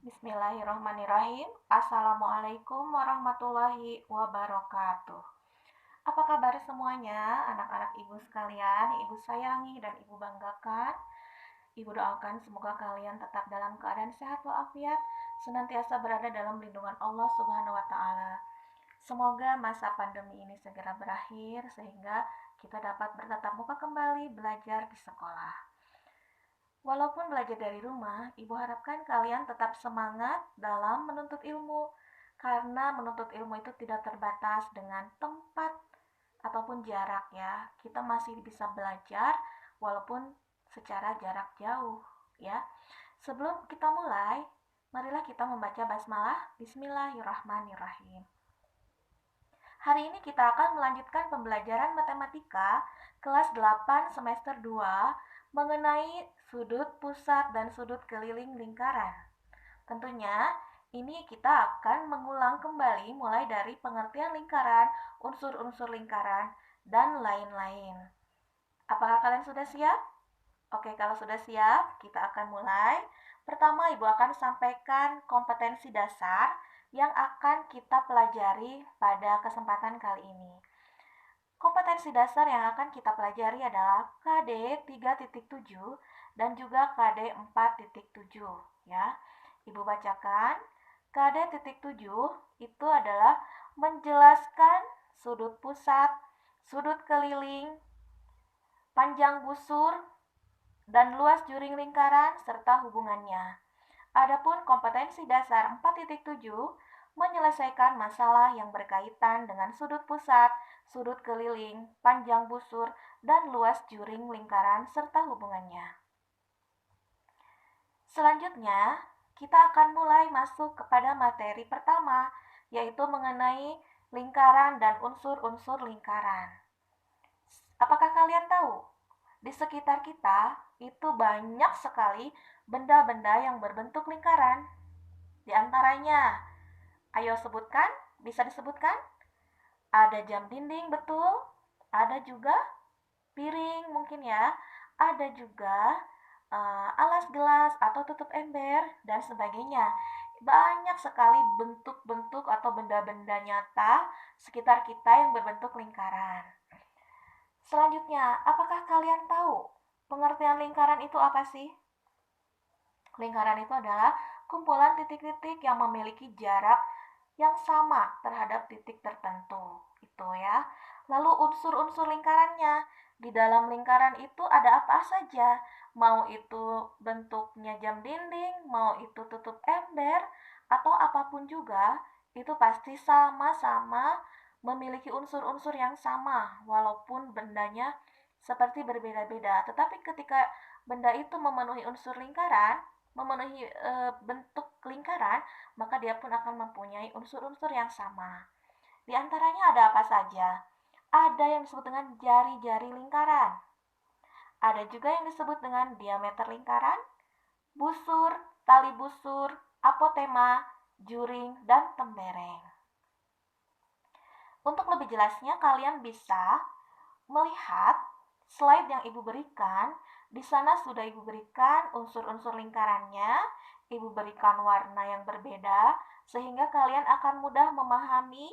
Bismillahirrahmanirrahim. Assalamualaikum warahmatullahi wabarakatuh. Apa kabar semuanya, anak-anak ibu sekalian, yang ibu sayangi dan ibu banggakan? Ibu doakan semoga kalian tetap dalam keadaan sehat walafiat, senantiasa berada dalam lindungan Allah Subhanahu wa taala. Semoga masa pandemi ini segera berakhir sehingga kita dapat bertatap muka kembali belajar di sekolah. Walaupun belajar dari rumah, Ibu harapkan kalian tetap semangat dalam menuntut ilmu, karena menuntut ilmu itu tidak terbatas dengan tempat ataupun jarak ya. Kita masih bisa belajar walaupun secara jarak jauh ya. Sebelum kita mulai, marilah kita membaca basmalah. Bismillahirrahmanirrahim. Hari ini kita akan melanjutkan pembelajaran matematika kelas 8 semester 2 mengenai sudut pusat dan sudut keliling lingkaran. Tentunya ini kita akan mengulang kembali mulai dari pengertian lingkaran, unsur-unsur lingkaran, dan lain-lain. Apakah kalian sudah siap? Oke, kalau sudah siap, kita akan mulai. Pertama, Ibu akan sampaikan kompetensi dasar yang akan kita pelajari pada kesempatan kali ini. Kompetensi dasar yang akan kita pelajari adalah KD 3.7 dan juga KD 4.7 ya. Ibu bacakan. KD 7 itu adalah menjelaskan sudut pusat, sudut keliling, panjang busur, dan luas juring lingkaran serta hubungannya. Adapun kompetensi dasar 4.7 menyelesaikan masalah yang berkaitan dengan sudut pusat, sudut keliling, panjang busur, dan luas juring lingkaran serta hubungannya. Selanjutnya, kita akan mulai masuk kepada materi pertama, yaitu mengenai lingkaran dan unsur-unsur lingkaran. Apakah kalian tahu? Di sekitar kita itu banyak sekali benda-benda yang berbentuk lingkaran. Di antaranya, ayo sebutkan, bisa disebutkan? Ada jam dinding, betul. Ada juga piring mungkin ya. Ada juga alas gelas atau tutup ember dan sebagainya. Banyak sekali bentuk-bentuk atau benda-benda nyata sekitar kita yang berbentuk lingkaran. Selanjutnya, apakah kalian tahu pengertian lingkaran itu apa sih? Lingkaran itu adalah kumpulan titik-titik yang memiliki jarak yang sama terhadap titik tertentu. Itu ya. Lalu unsur-unsur lingkarannya. Di dalam lingkaran itu ada apa saja? Mau itu bentuknya jam dinding, mau itu tutup ember, atau apapun juga, itu pasti sama-sama memiliki unsur-unsur yang sama, walaupun bendanya seperti berbeda-beda. Tetapi ketika benda itu memenuhi unsur lingkaran, memenuhi bentuk lingkaran, maka dia pun akan mempunyai unsur-unsur yang sama. Di antaranya ada apa saja? Ada yang disebut dengan jari-jari lingkaran. Ada juga yang disebut dengan diameter lingkaran, busur, tali busur, apotema, juring, dan tembereng. Untuk lebih jelasnya, kalian bisa melihat slide yang Ibu berikan. Di sana sudah Ibu berikan unsur-unsur lingkarannya, Ibu berikan warna yang berbeda, sehingga kalian akan mudah memahami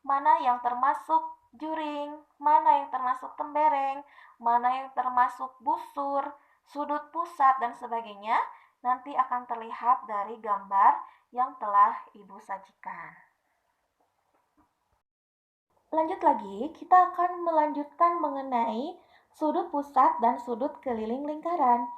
mana yang termasuk juring, mana yang termasuk tembereng, mana yang termasuk busur, sudut pusat, dan sebagainya. Nanti akan terlihat dari gambar yang telah Ibu sajikan. Lanjut lagi, kita akan melanjutkan mengenai sudut pusat dan sudut keliling lingkaran.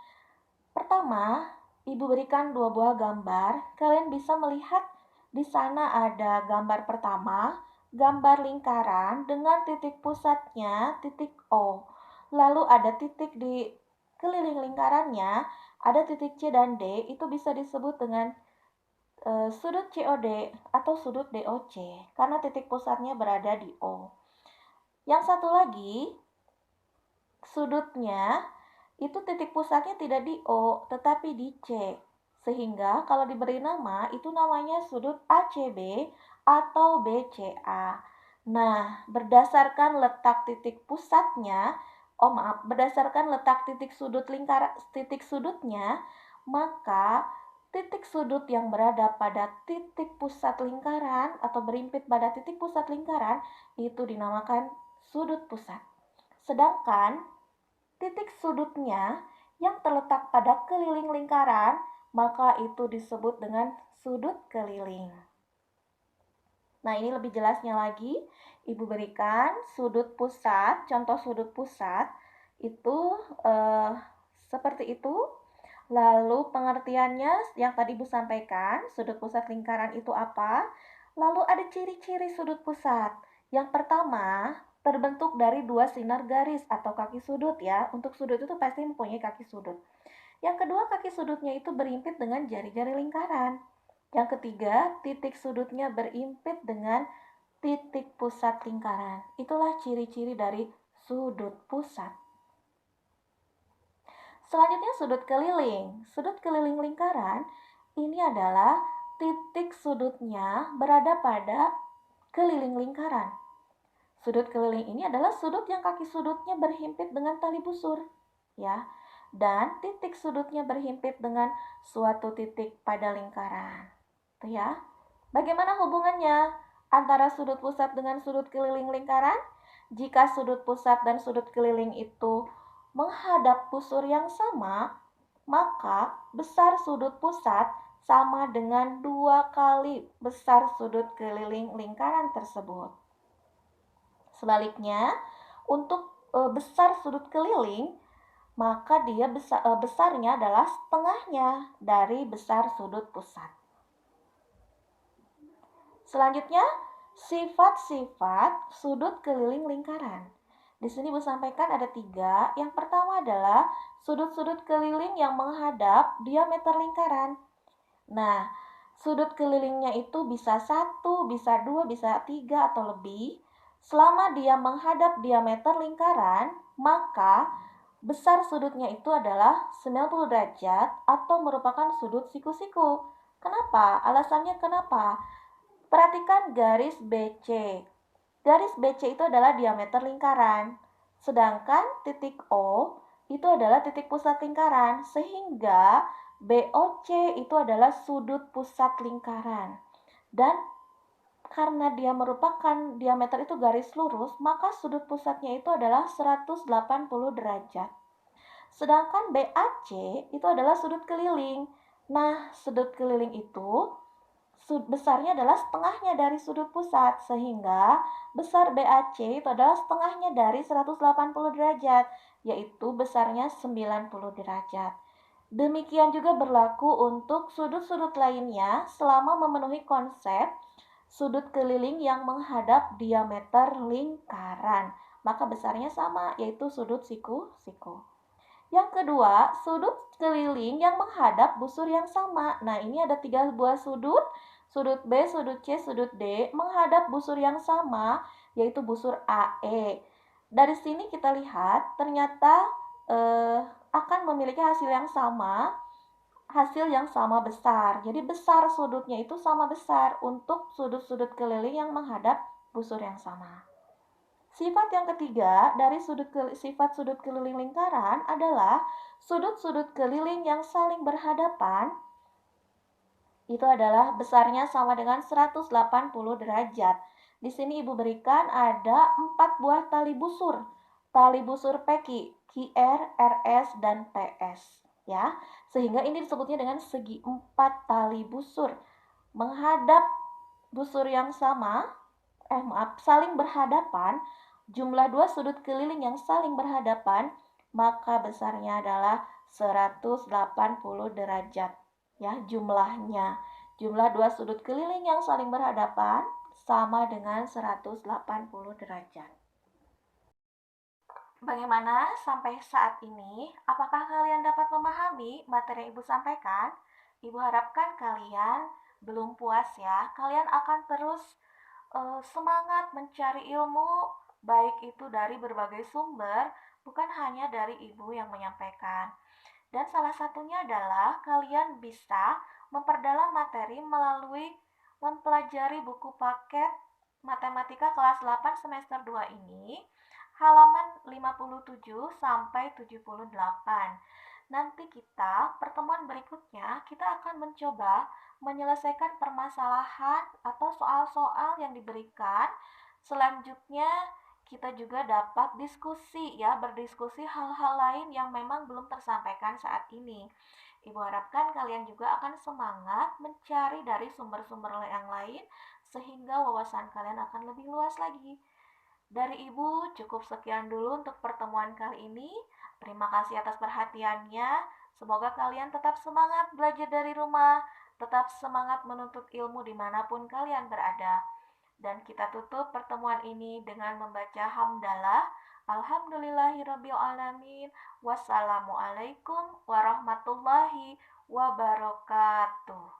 Pertama, Ibu berikan dua buah gambar. Kalian bisa melihat di sana ada gambar pertama, gambar lingkaran dengan titik pusatnya titik O. Lalu ada titik di keliling lingkarannya, ada titik C dan D, itu bisa disebut dengan sudut COD atau sudut DOC karena titik pusatnya berada di O. Yang satu lagi, sudutnya itu titik pusatnya tidak di O tetapi di C. Sehingga kalau diberi nama itu namanya sudut ACB atau BCA. Nah, berdasarkan letak titik pusatnya, berdasarkan letak titik sudut titik sudutnya, maka titik sudut yang berada pada titik pusat lingkaran atau berimpit pada titik pusat lingkaran itu dinamakan sudut pusat. Sedangkan titik sudutnya yang terletak pada keliling lingkaran, maka itu disebut dengan sudut keliling. Nah, ini lebih jelasnya lagi, Ibu berikan sudut pusat, contoh sudut pusat itu seperti itu. Lalu pengertiannya yang tadi Ibu sampaikan, sudut pusat lingkaran itu apa? Lalu ada ciri-ciri sudut pusat. Yang pertama, terbentuk dari dua sinar garis atau kaki sudut ya. Untuk sudut itu pasti mempunyai kaki sudut. Yang kedua, kaki sudutnya itu berimpit dengan jari-jari lingkaran. Yang ketiga, titik sudutnya berimpit dengan titik pusat lingkaran. Itulah ciri-ciri dari sudut pusat. Selanjutnya sudut keliling. Sudut keliling lingkaran ini adalah titik sudutnya berada pada keliling lingkaran. Sudut keliling ini adalah sudut yang kaki sudutnya berhimpit dengan tali busur, ya. Dan titik sudutnya berhimpit dengan suatu titik pada lingkaran. Itu ya. Bagaimana hubungannya antara sudut pusat dengan sudut keliling lingkaran? Jika sudut pusat dan sudut keliling itu menghadap busur yang sama, maka besar sudut pusat sama dengan 2 kali besar sudut keliling lingkaran tersebut. Sebaliknya, untuk besar sudut keliling, maka dia besarnya adalah setengahnya dari besar sudut pusat. Selanjutnya, sifat-sifat sudut keliling lingkaran. Di sini Ibu sampaikan ada 3. Yang pertama adalah sudut-sudut keliling yang menghadap diameter lingkaran. Nah, sudut kelilingnya itu bisa 1, bisa 2, bisa 3 atau lebih. Selama dia menghadap diameter lingkaran, maka besar sudutnya itu adalah 90 derajat atau merupakan sudut siku-siku. Kenapa? Alasannya kenapa? Perhatikan garis BC. Garis BC itu adalah diameter lingkaran. Sedangkan titik O itu adalah titik pusat lingkaran. Sehingga BOC itu adalah sudut pusat lingkaran. Dan karena dia merupakan diameter itu garis lurus, maka sudut pusatnya itu adalah 180 derajat. Sedangkan BAC itu adalah sudut keliling. Nah, sudut keliling itu besarnya adalah setengahnya dari sudut pusat, sehingga besar BAC itu adalah setengahnya dari 180 derajat, yaitu besarnya 90 derajat. Demikian juga berlaku untuk sudut-sudut lainnya selama memenuhi konsep sudut keliling yang menghadap diameter lingkaran, maka besarnya sama, yaitu sudut siku-siku. Yang kedua, sudut keliling yang menghadap busur yang sama. Nah, ini ada 3 buah sudut. Sudut B, sudut C, sudut D menghadap busur yang sama, yaitu busur AE. Dari sini kita lihat ternyata akan memiliki hasil yang sama besar. Jadi besar sudutnya itu sama besar untuk sudut-sudut keliling yang menghadap busur yang sama. Sifat yang ketiga dari sifat sudut keliling lingkaran adalah sudut-sudut keliling yang saling berhadapan itu adalah besarnya sama dengan 180 derajat. Di sini Ibu berikan ada 4 buah tali busur. Tali busur PQ, QR, RS, dan PS. Ya, sehingga ini disebutnya dengan segi 4 tali busur. Menghadap busur yang sama, saling berhadapan, jumlah 2 sudut keliling yang saling berhadapan, maka besarnya adalah 180 derajat. Ya, jumlahnya. Jumlah 2 sudut keliling yang saling berhadapan sama dengan 180 derajat. Bagaimana sampai saat ini? Apakah kalian dapat memahami materi yang Ibu sampaikan? Ibu harapkan kalian belum puas ya. Kalian akan terus semangat mencari ilmu, baik itu dari berbagai sumber, bukan hanya dari Ibu yang menyampaikan. Dan salah satunya adalah kalian bisa memperdalam materi melalui mempelajari buku paket Matematika kelas 8 semester 2 ini, halaman 57 sampai 78. Nanti pertemuan berikutnya, kita akan mencoba menyelesaikan permasalahan atau soal-soal yang diberikan. Selanjutnya, kita juga dapat diskusi ya, berdiskusi hal-hal lain yang memang belum tersampaikan saat ini. Ibu harapkan kalian juga akan semangat mencari dari sumber-sumber yang lain sehingga wawasan kalian akan lebih luas lagi. Dari Ibu cukup sekian dulu untuk pertemuan kali ini. Terima kasih atas perhatiannya. Semoga kalian tetap semangat belajar dari rumah, tetap semangat menuntut ilmu dimanapun kalian berada. Dan kita tutup pertemuan ini dengan membaca hamdalah. Alhamdulillahirrabbilalamin. Wassalamualaikum warahmatullahi wabarakatuh.